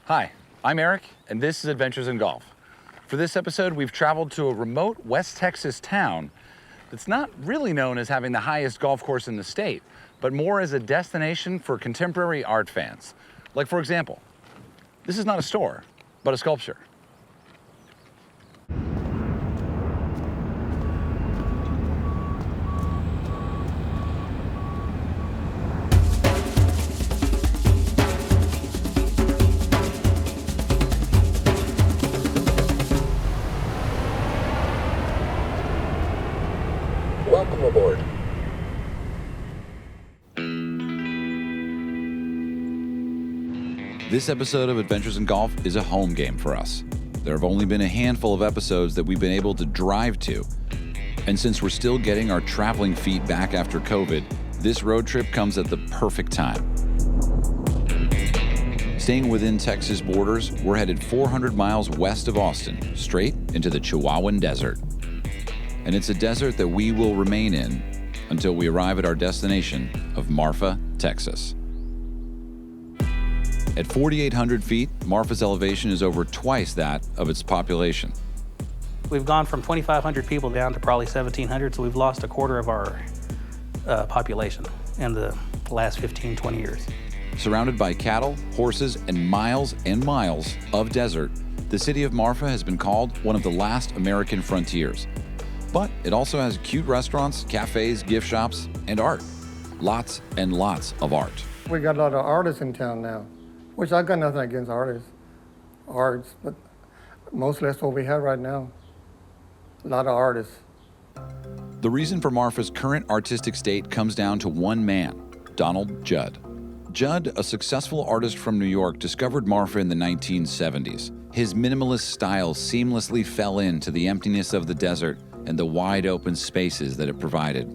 Hi, I'm Erik, and this is Adventures in Golf. For this episode, we've traveled to a remote West Texas town that's not really known as having the highest golf course in the state, but more as a destination for contemporary art fans. Like, for example, this is not a store, but a sculpture. Welcome aboard. This episode of Adventures in Golf is a home game for us. There have only been a handful of episodes that we've been able to drive to. And since we're still getting our traveling feet back after COVID, this road trip comes at the perfect time. Staying within Texas borders, we're headed 400 miles west of Austin, straight into the Chihuahuan Desert. And it's a desert that we will remain in until we arrive at our destination of Marfa, Texas. At 4,800 feet, Marfa's elevation is over twice that of its population. We've gone from 2,500 people down to probably 1,700, so we've lost a quarter of our population in the last 15, 20 years. Surrounded by cattle, horses, and miles of desert, the city of Marfa has been called one of the last American frontiers. But it also has cute restaurants, cafes, gift shops, and art. Lots and lots of art. We got a lot of artists in town now, which I got nothing against arts, but mostly that's what we have right now. A lot of artists. The reason for Marfa's current artistic state comes down to one man, Donald Judd. Judd, a successful artist from New York, discovered Marfa in the 1970s. His minimalist style seamlessly fell into the emptiness of the desert and the wide open spaces that it provided.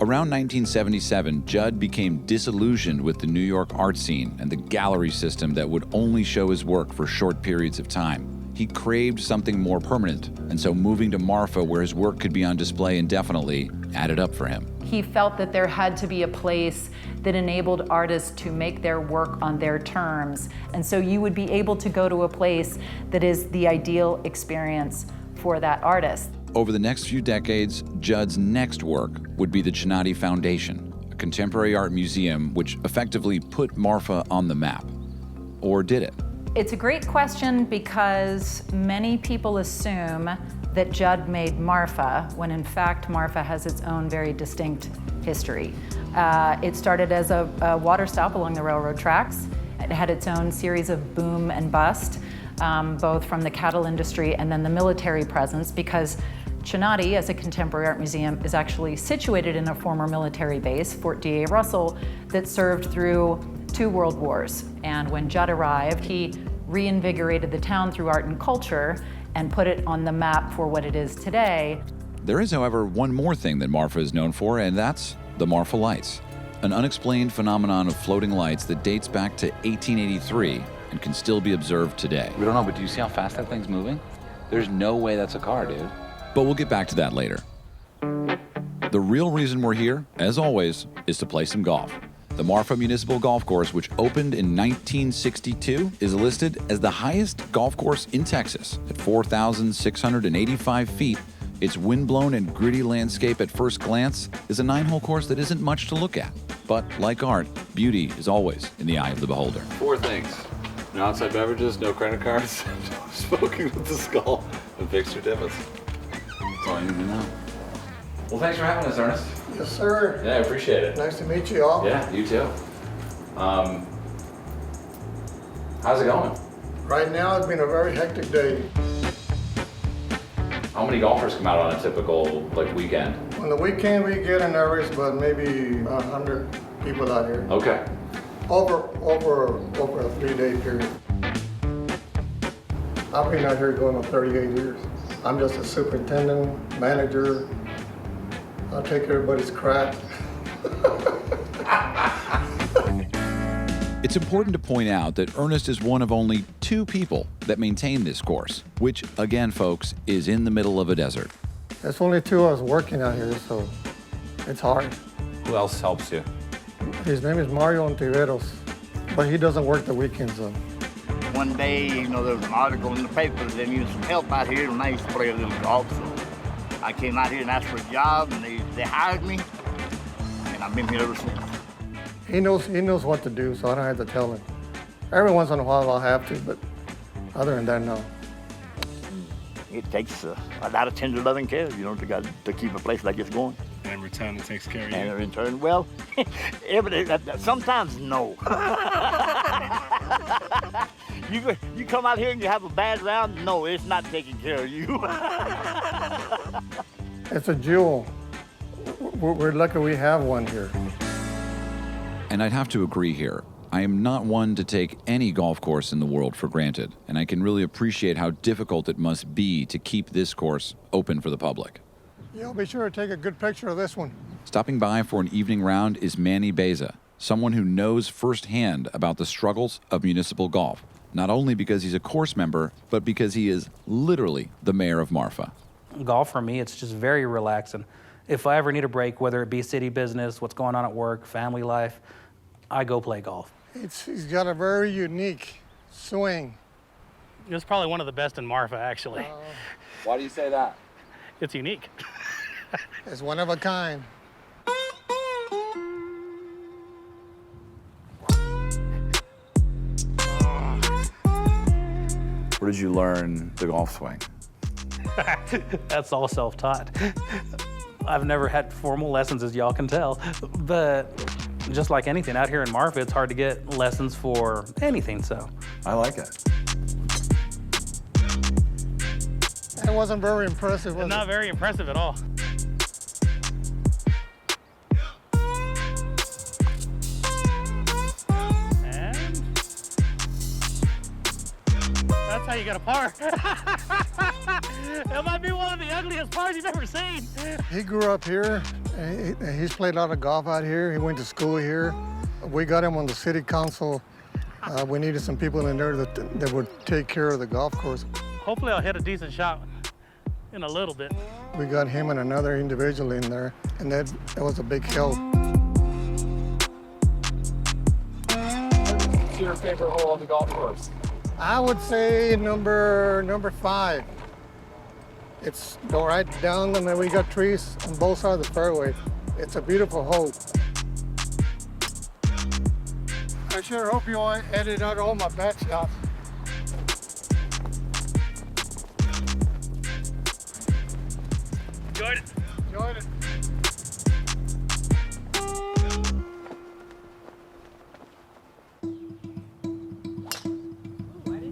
Around 1977, Judd became disillusioned with the New York art scene and the gallery system that would only show his work for short periods of time. He craved something more permanent, and so moving to Marfa, where his work could be on display indefinitely, added up for him. He felt that there had to be a place that enabled artists to make their work on their terms. And so you would be able to go to a place that is the ideal experience for that artist. Over the next few decades, Judd's next work would be the Gennady Foundation, a contemporary art museum which effectively put Marfa on the map. Or did it? It's a great question because many people assume that Judd made Marfa, when in fact Marfa has its own very distinct history. It started as a water stop along the railroad tracks. It had its own series of boom and bust, both from the cattle industry and then the military presence, because Gennady, as a contemporary art museum, is actually situated in a former military base, Fort D.A. Russell, that served through 2 world wars. And when Judd arrived, he reinvigorated the town through art and culture and put it on the map for what it is today. There is, however, one more thing that Marfa is known for, and that's the Marfa Lights, an unexplained phenomenon of floating lights that dates back to 1883 and can still be observed today. We don't know, but do you see how fast that thing's moving? There's no way that's a car, dude. But we'll get back to that later. The real reason we're here, as always, is to play some golf. The Marfa Municipal Golf Course, which opened in 1962, is listed as the highest golf course in Texas at 4,685 feet. Its windblown and gritty landscape at first glance is a 9-hole course that isn't much to look at. But like art, beauty is always in the eye of the beholder. 4 things. No outside beverages, no credit cards, no smoking with the skull, and fixed certificates. That's all you need to know. Well, thanks for having us, Ernest. Yes, sir. Yeah, I appreciate it. Nice to meet you all. Yeah, you too. How's it going? Right now, it's been a very hectic day. How many golfers come out on a typical weekend? On the weekend, we get an average, but maybe 100 people out here. Okay. Over a 3-day period. I've been out here going on 38 years. I'm just a superintendent, manager. I take everybody's crap. It's important to point out that Ernest is one of only 2 people that maintain this course, which, again, folks, is in the middle of a desert. There's only 2 of us working out here, so it's hard. Who else helps you? His name is Mario Ontiveros, but he doesn't work the weekends though. one day, you know, there was an article in the paper that they needed some help out here, and I used to play a little golf. So I came out here and asked for a job, and they hired me, and I've been here ever since. He knows what to do, so I don't have to tell him. Every once in a while I'll have to, but other than that, no. It takes a lot of tender loving care, you know, to keep a place like this going. And in return, it takes care of you. And in return, well, sometimes no. You come out here and you have a bad round, no, it's not taking care of you. It's a jewel. We're lucky we have one here. And I'd have to agree here. I am not one to take any golf course in the world for granted, and I can really appreciate how difficult it must be to keep this course open for the public. You'll be sure to take a good picture of this one. Stopping by for an evening round is Manny Beza, someone who knows firsthand about the struggles of municipal golf, not only because he's a course member, but because he is literally the mayor of Marfa. Golf for me, it's just very relaxing. If I ever need a break, whether it be city business, what's going on at work, family life, I go play golf. He's got a very unique swing. It's probably one of the best in Marfa, actually. Why do you say that? It's unique. It's one of a kind. Where did you learn the golf swing? That's all self-taught. I've never had formal lessons, as y'all can tell, but just like anything out here in Marfa, it's hard to get lessons for anything, so. I like it. It wasn't very impressive, was Not it? very impressive at all. And that's how you get a par. That might be one of the ugliest pars you've ever seen. He grew up here, and he's played a lot of golf out here. He went to school here. We got him on the city council. We needed some people in there that would take care of the golf course. Hopefully I'll hit a decent shot in a little bit. We got him and another individual in there, and that was a big help. What's your favorite hole on the golf course? I would say number 5. It's go right down, and then we got trees on both sides of the fairway. It's a beautiful hole. I sure hope you edit out all my bad shots. Enjoyed it. Enjoyed it.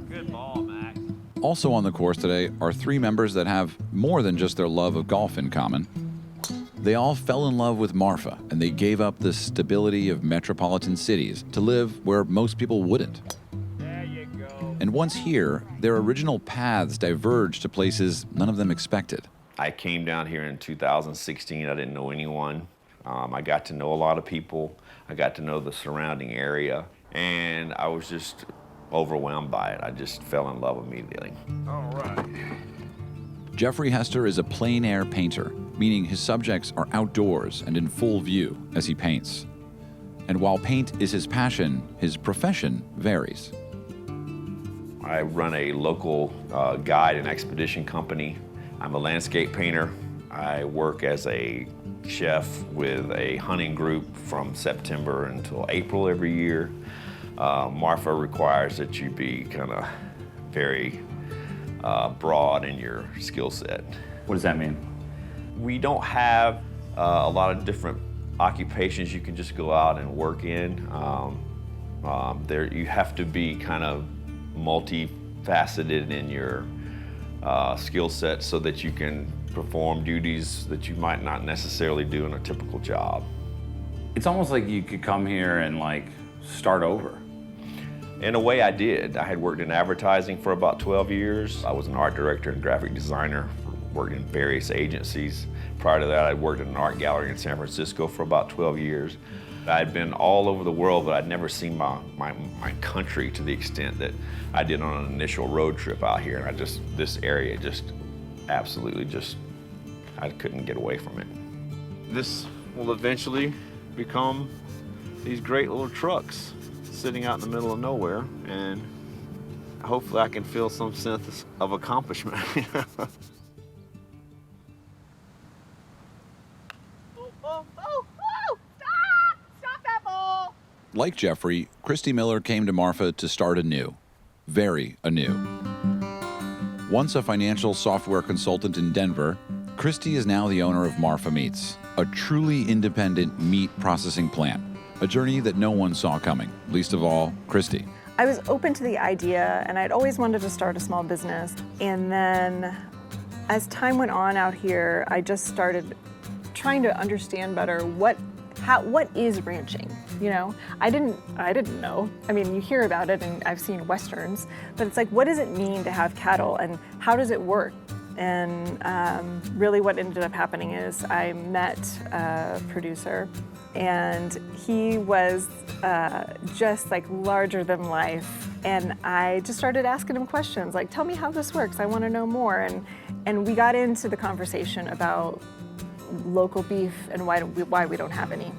Good ball, Max. Also on the course today are 3 members that have more than just their love of golf in common. They all fell in love with Marfa, and they gave up the stability of metropolitan cities to live where most people wouldn't. There you go. And once here, their original paths diverged to places none of them expected. I came down here in 2016. I didn't know anyone. I got to know a lot of people. I got to know the surrounding area, and I was just overwhelmed by it. I just fell in love immediately. All right. Jeffrey Hester is a plein air painter, meaning his subjects are outdoors and in full view as he paints. And while paint is his passion, his profession varies. I run a local guide and expedition company. I'm a landscape painter. I work as a chef with a hunting group from September until April every year. Marfa requires that you be kind of very broad in your skill set. What does that mean? We don't have a lot of different occupations you can just go out and work in. You have to be kind of multifaceted in your skill set so that you can perform duties that you might not necessarily do in a typical job. It's almost like you could come here and like start over. In a way, I did. I had worked in advertising for about 12 years. I was an art director and graphic designer, worked in various agencies. Prior to that, I worked in an art gallery in San Francisco for about 12 years. I'd been all over the world, but I'd never seen my country to the extent that I did on an initial road trip out here. And this area just absolutely I couldn't get away from it. This will eventually become these great little trucks sitting out in the middle of nowhere, and hopefully I can feel some sense of accomplishment. Stop that ball! Like Jeffrey, Christy Miller came to Marfa to start anew, very anew. Once a financial software consultant in Denver, Christy is now the owner of Marfa Meats, a truly independent meat processing plant, a journey that no one saw coming, least of all, Christy. I was open to the idea, and I'd always wanted to start a small business. And then as time went on out here, I just started trying to understand better what is ranching, you know? I didn't know. I mean, you hear about it and I've seen Westerns, but it's like, what does it mean to have cattle and how does it work? And really what ended up happening is I met a producer and he was just like larger than life. And I just started asking him questions like, tell me how this works, I wanna know more. And we got into the conversation about local beef and why we don't have any.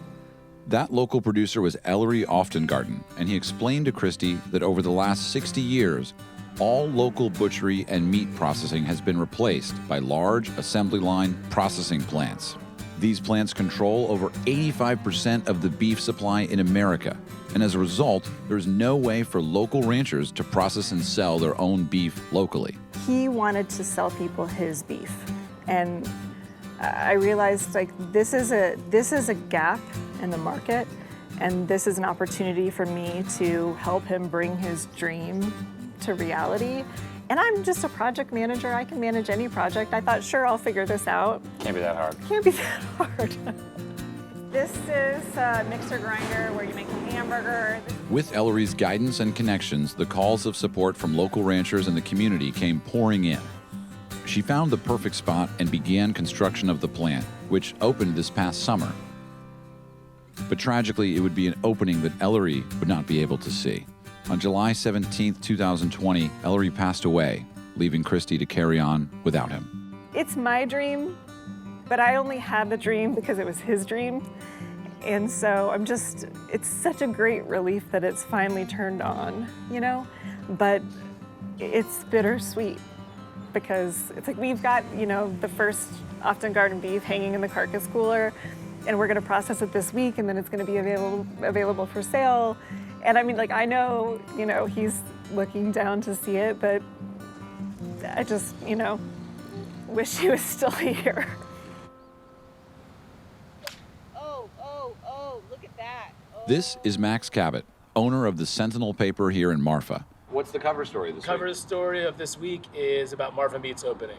That local producer was Ellery Oftengarten, and he explained to Christy that over the last 60 years, all local butchery and meat processing has been replaced by large assembly line processing plants. These plants control over 85% of the beef supply in America, and as a result, there's no way for local ranchers to process and sell their own beef locally. He wanted to sell people his beef, and I realized like this is a gap in the market, and this is an opportunity for me to help him bring his dream to reality. And I'm just a project manager. I can manage any project. I thought, sure, I'll figure this out. Can't be that hard. Can't be that hard. This is a mixer grinder where you make a hamburger. With Ellery's guidance and connections, the calls of support from local ranchers and the community came pouring in. She found the perfect spot and began construction of the plant, which opened this past summer. But tragically, it would be an opening that Ellery would not be able to see. On July 17, 2020, Ellery passed away, leaving Christy to carry on without him. It's my dream, but I only had the dream because it was his dream. And so it's such a great relief that it's finally turned on, you know? But it's bittersweet because it's like we've got, you know, the first Oftengarten beef hanging in the carcass cooler, and we're gonna process it this week, and then it's gonna be available for sale. And I mean, like, I know, you know, he's looking down to see it, but I just, you know, wish he was still here. Oh, look at that. Oh. This is Max Cabot, owner of the Sentinel paper here in Marfa. What's the cover story this week? Cover story of this week is about Marfa Meats opening.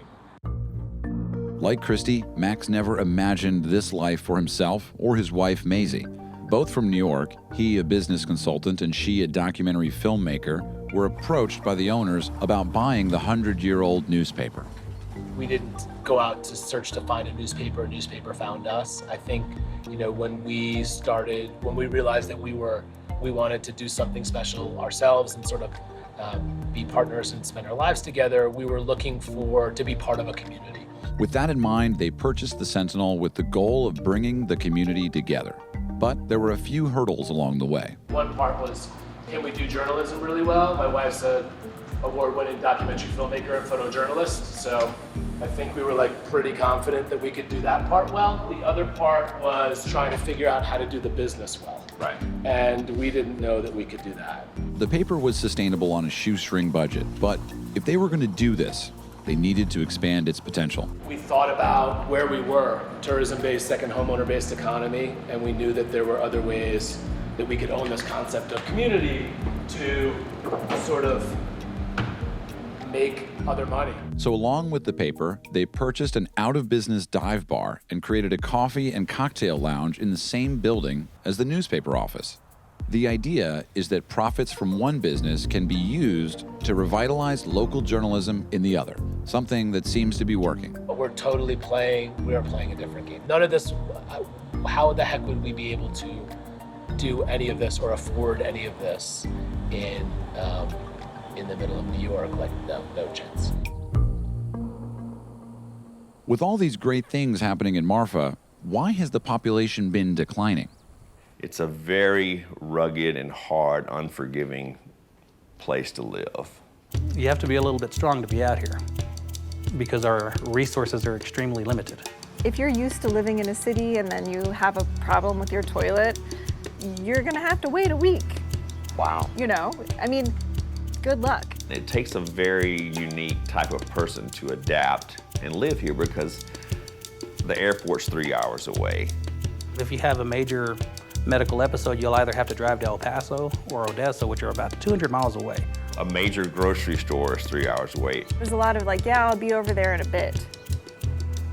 Like Christy, Max never imagined this life for himself or his wife, Maisie. Both from New York, he a business consultant and she a documentary filmmaker, were approached by the owners about buying the 100-year-old newspaper. We didn't go out to search to find a newspaper found us. I think, you know, when we realized that we wanted to do something special ourselves and sort of be partners and spend our lives together, we were looking to be part of a community. With that in mind, they purchased the Sentinel with the goal of bringing the community together. But there were a few hurdles along the way. One part was, can we do journalism really well? My wife's an award-winning documentary filmmaker and photojournalist, so I think we were like pretty confident that we could do that part well. The other part was trying to figure out how to do the business well. Right. And we didn't know that we could do that. The paper was sustainable on a shoestring budget, but if they were going to do this, they needed to expand its potential. We thought about where we were, tourism-based, second homeowner-based economy, and we knew that there were other ways that we could own this concept of community to sort of make other money. So along with the paper, they purchased an out-of-business dive bar and created a coffee and cocktail lounge in the same building as the newspaper office. The idea is that profits from one business can be used to revitalize local journalism in the other, something that seems to be working. But we are playing a different game. None of this, how the heck would we be able to do any of this or afford any of this in the middle of New York? Like, no chance. With all these great things happening in Marfa, why has the population been declining? It's a very rugged and hard, unforgiving place to live. You have to be a little bit strong to be out here because our resources are extremely limited. If you're used to living in a city and then you have a problem with your toilet, you're gonna have to wait a week. Wow. You know, I mean, good luck. It takes a very unique type of person to adapt and live here because the airport's 3 hours away. If you have a major medical episode, you'll either have to drive to El Paso or Odessa, which are about 200 miles away. A major grocery store is 3 hours away. There's a lot of like, yeah, I'll be over there in a bit.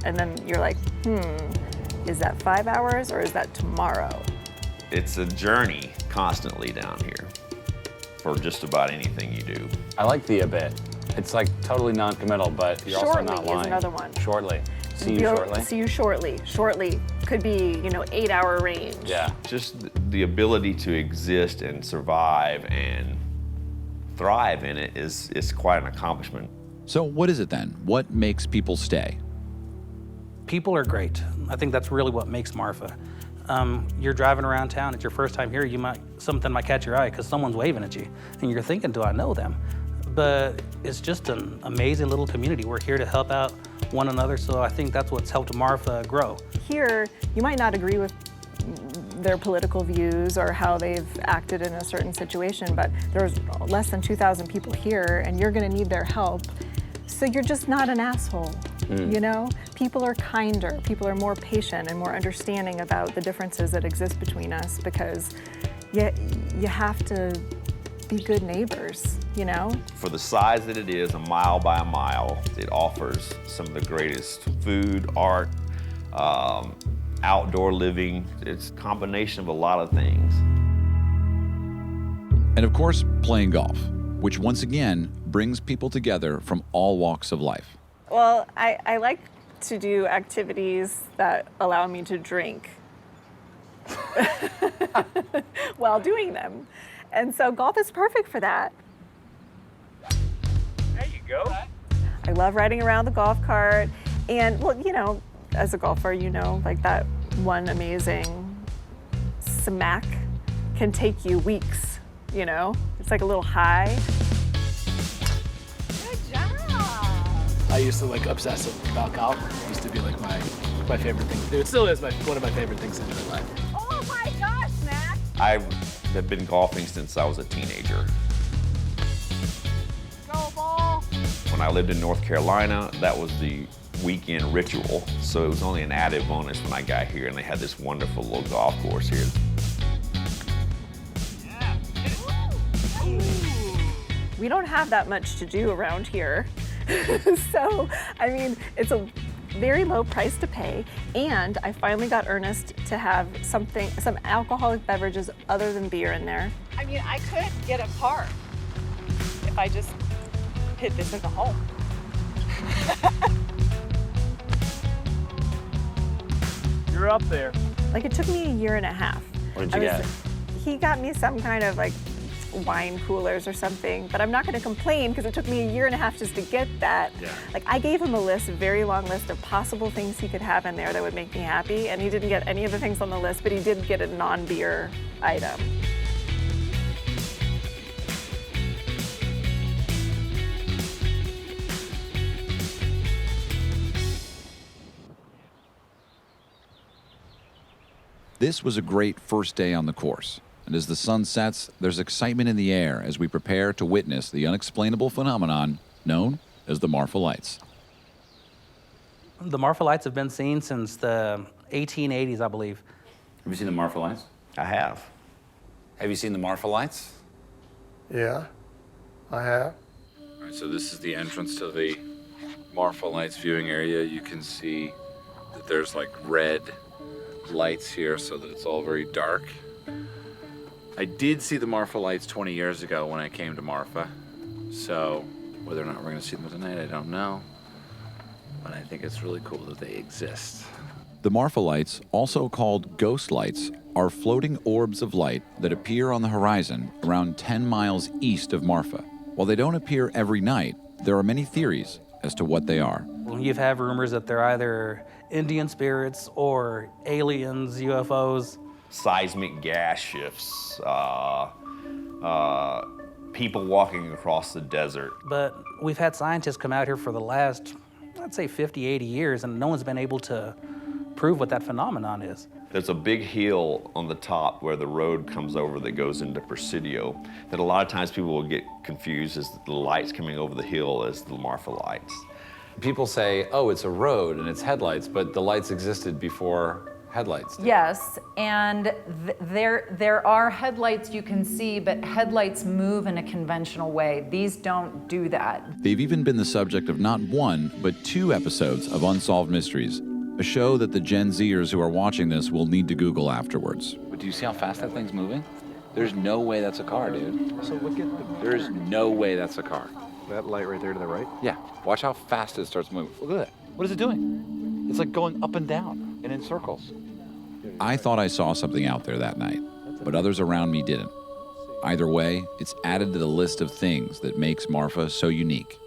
And then you're like, is that 5 hours or is that tomorrow? It's a journey constantly down here for just about anything you do. I like the a bit. It's like totally non-committal, but you're also not lying. Shortly is another one. Shortly. See you shortly? See you shortly. Shortly could be, 8-hour range. Yeah. Just the ability to exist and survive and thrive in it is quite an accomplishment. So what is it then? What makes people stay? People are great. I think that's really what makes Marfa. You're driving around town, it's your first time here, something might catch your eye because someone's waving at you, and you're thinking, do I know them? But it's just an amazing little community. We're here to help out one another, so I think that's what's helped Marfa grow. Here, you might not agree with their political views or how they've acted in a certain situation, but there's less than 2,000 people here, and you're gonna need their help. So you're just not an asshole, you know? People are kinder, people are more patient and more understanding about the differences that exist between us because you have to be good neighbors, you know? For the size that it is, a mile by a mile, it offers some of the greatest food, art, outdoor living. It's a combination of a lot of things. And of course, playing golf, which once again brings people together from all walks of life. Well, I like to do activities that allow me to drink while doing them. And so golf is perfect for that. There you go. I love riding around the golf cart. And, well, as a golfer, like that one amazing smack can take you weeks, It's like a little high. Good job. I used to obsess about golf. It used to be like my favorite thing. It still is one of my favorite things to do in life. Oh my gosh, Matt. I have been golfing since I was a teenager. Go ball. When I lived in North Carolina, that was the weekend ritual. So it was only an added bonus when I got here and they had this wonderful little golf course here. We don't have that much to do around here. So, it's a very low price to pay. And I finally got Ernest to have some alcoholic beverages other than beer in there. I could get a car if I just hit this in the hole. You're up there. It took me a year and a half. What did you get? He got me some kind of wine coolers or something, but I'm not going to complain because it took me a year and a half just to get that. Yeah. I gave him a very long list of possible things he could have in there that would make me happy, and he didn't get any of the things on the list, but he did get a non-beer item. This was a great first day on the course. And as the sun sets, there's excitement in the air as we prepare to witness the unexplainable phenomenon known as the Marfa Lights. The Marfa Lights have been seen since the 1880s, I believe. Have you seen the Marfa Lights? I have. Have you seen the Marfa Lights? Yeah, I have. All right, so this is the entrance to the Marfa Lights viewing area. You can see that there's red lights here so that it's all very dark. I did see the Marfa Lights 20 years ago when I came to Marfa, so whether or not we're going to see them tonight, I don't know, but I think it's really cool that they exist. The Marfa Lights, also called ghost lights, are floating orbs of light that appear on the horizon around 10 miles east of Marfa. While they don't appear every night, there are many theories as to what they are. You've had rumors that they're either Indian spirits or aliens, UFOs. Seismic gas shifts, people walking across the desert. But we've had scientists come out here for the last, I'd say 50, 80 years, and no one's been able to prove what that phenomenon is. There's a big hill on the top where the road comes over that goes into Presidio that a lot of times people will get confused as the lights coming over the hill as the Marfa Lights. People say, oh, it's a road and it's headlights, but the lights existed before headlights did. Yes, and there are headlights you can see, but headlights move in a conventional way. These don't do that. They've even been the subject of not one, but 2 episodes of Unsolved Mysteries, a show that the Gen Zers who are watching this will need to Google afterwards. But do you see how fast that thing's moving? There's no way that's a car, dude. So look at There's no way that's a car. that light right there to the right. Yeah, watch how fast it starts moving. Look at that. What is it doing? It's like going up and down and in circles. I thought I saw something out there that night, but others around me didn't. Either way, it's added to the list of things that makes Marfa so unique.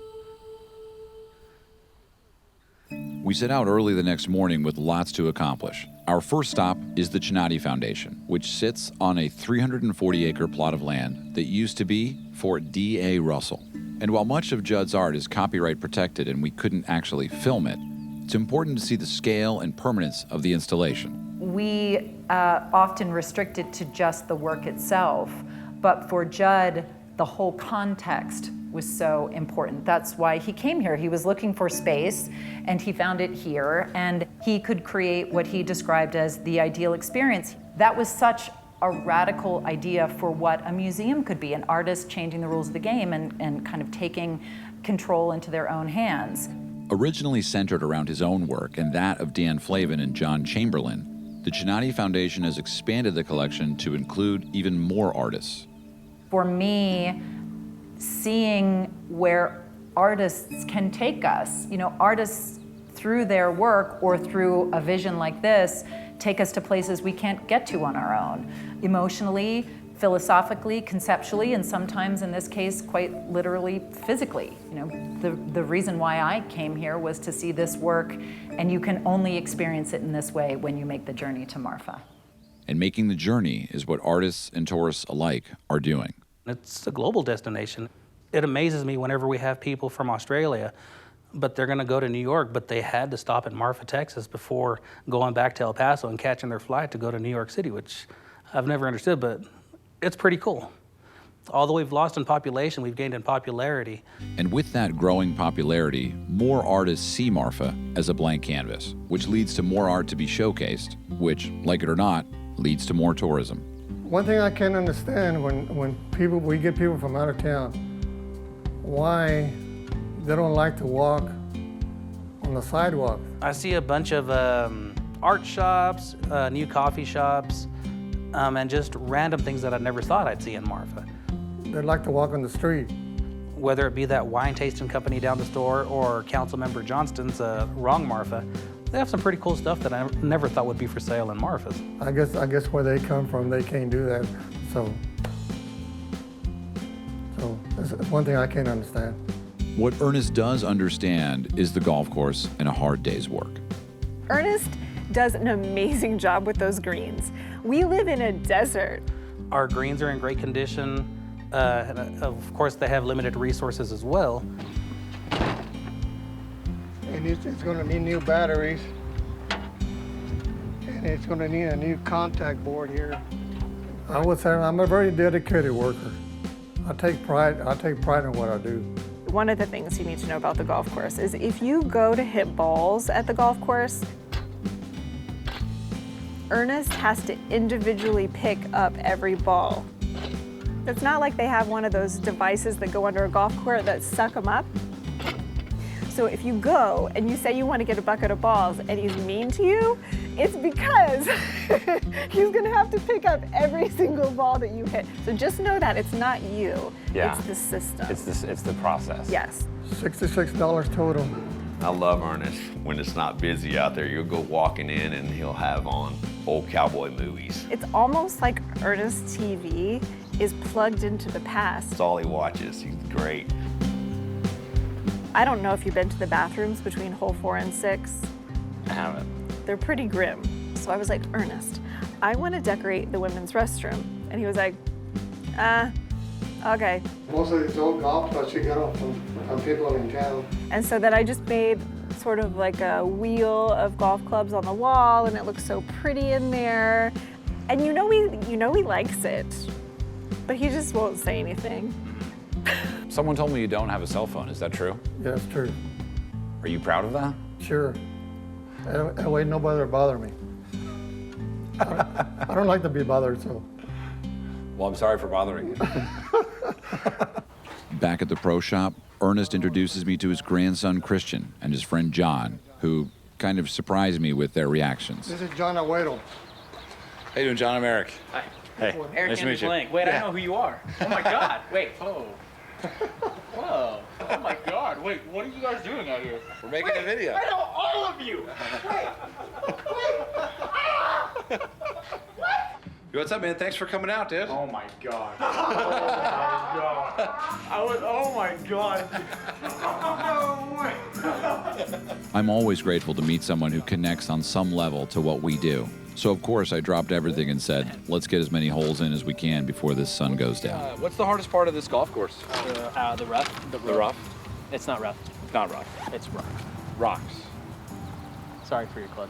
We set out early the next morning with lots to accomplish. Our first stop is the Gennady Foundation, which sits on a 340-acre plot of land that used to be Fort D.A. Russell. And while much of Judd's art is copyright protected and we couldn't actually film it, it's important to see the scale and permanence of the installation. We often restrict it to just the work itself, but for Judd, the whole context was so important. That's why he came here. He was looking for space, and he found it here, and he could create what he described as the ideal experience. That was such a radical idea for what a museum could be, an artist changing the rules of the game and kind of taking control into their own hands. Originally centered around his own work and that of Dan Flavin and John Chamberlain, the Gennady Foundation has expanded the collection to include even more artists. For me, seeing where artists can take us, artists through their work or through a vision like this, take us to places we can't get to on our own, emotionally, philosophically, conceptually, and sometimes in this case, quite literally, physically. The reason why I came here was to see this work, and you can only experience it in this way when you make the journey to Marfa. And making the journey is what artists and tourists alike are doing. It's a global destination. It amazes me whenever we have people from Australia, but they're gonna go to New York, but they had to stop in Marfa, Texas before going back to El Paso and catching their flight to go to New York City, which I've never understood, but it's pretty cool. Although we've lost in population, we've gained in popularity. And with that growing popularity, more artists see Marfa as a blank canvas, which leads to more art to be showcased, which, like it or not, leads to more tourism. One thing I can't understand when we get people from out of town, why they don't like to walk on the sidewalk. I see a bunch of art shops, new coffee shops, and just random things that I never thought I'd see in Marfa. They like to walk on the street. Whether it be that wine tasting company down the store or Councilmember Johnston's Wrong Marfa, they have some pretty cool stuff that I never thought would be for sale in Marfa's. I guess where they come from, they can't do that. So that's one thing I can't understand. What Ernest does understand is the golf course and a hard day's work. Ernest does an amazing job with those greens. We live in a desert. Our greens are in great condition. And of course, they have limited resources as well. And it's going to need new batteries. And it's going to need a new contact board here. I would say I'm a very dedicated worker. I take pride in what I do. One of the things you need to know about the golf course is if you go to hit balls at the golf course, Ernest has to individually pick up every ball. It's not like they have one of those devices that go under a golf court that suck them up. So if you go and you say you want to get a bucket of balls and he's mean to you, it's because he's going to have to pick up every single ball that you hit. So just know that it's not you, Yeah. it's the system. It's the process. Yes. $66 total. I love Ernest. When it's not busy out there, you'll go walking in and he'll have on old cowboy movies. It's almost like Ernest's TV is plugged into the past. That's all he watches. He's great. I don't know if you've been to the bathrooms between hole 4 and 6. I haven't. They're pretty grim. So I was like, Ernest, I want to decorate the women's restroom. And he was like, Okay. Most of these old golf clubs, you get them from people in town. And so then I just made sort of like a wheel of golf clubs on the wall, and it looks so pretty in there. And you know he likes it, but he just won't say anything. Someone told me you don't have a cell phone. Is that true? Yeah, it's true. Are you proud of that? Sure. That way nobody will bother me. I don't like to be bothered, so. Well, I'm sorry for bothering you. Back at the pro shop, Ernest introduces me to his grandson Christian and his friend John, who kind of surprised me with their reactions. This is John Agüero. How you doing, John? I'm Eric. Hi. Hey, Erik nice to meet Anders you. Lang. Wait, I know who you are. Oh my God. Wait. Whoa. Whoa. Oh my God. Wait, what are you guys doing out here? We're making a video. I know all of you. Wait. What's up, man? Thanks for coming out, dude. Oh my God. Oh my God. Oh my God. I'm always grateful to meet someone who connects on some level to what we do. So of course I dropped everything and said, let's get as many holes in as we can before this sun goes down. What's the hardest part of this golf course? The rough. The rough? It's not rough. It's not rough. It's rough. Rocks. Sorry for your clutch.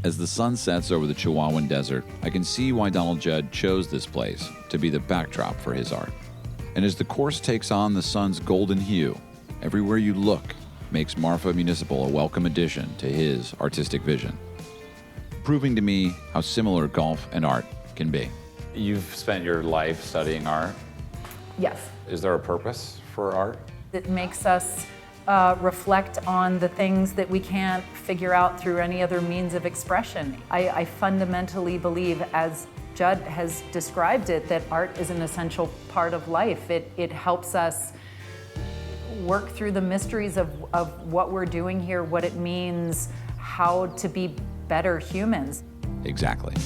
As the sun sets over the Chihuahuan Desert, I can see why Donald Judd chose this place to be the backdrop for his art. And as the course takes on the sun's golden hue, everywhere you look makes Marfa Municipal a welcome addition to his artistic vision, proving to me how similar golf and art can be. You've spent your life studying art. Yes. Is there a purpose for art? It makes us reflect on the things that we can't figure out through any other means of expression. I fundamentally believe, as Judd has described it, that art is an essential part of life. It helps us work through the mysteries of what we're doing here, what it means, how to be better humans. Exactly.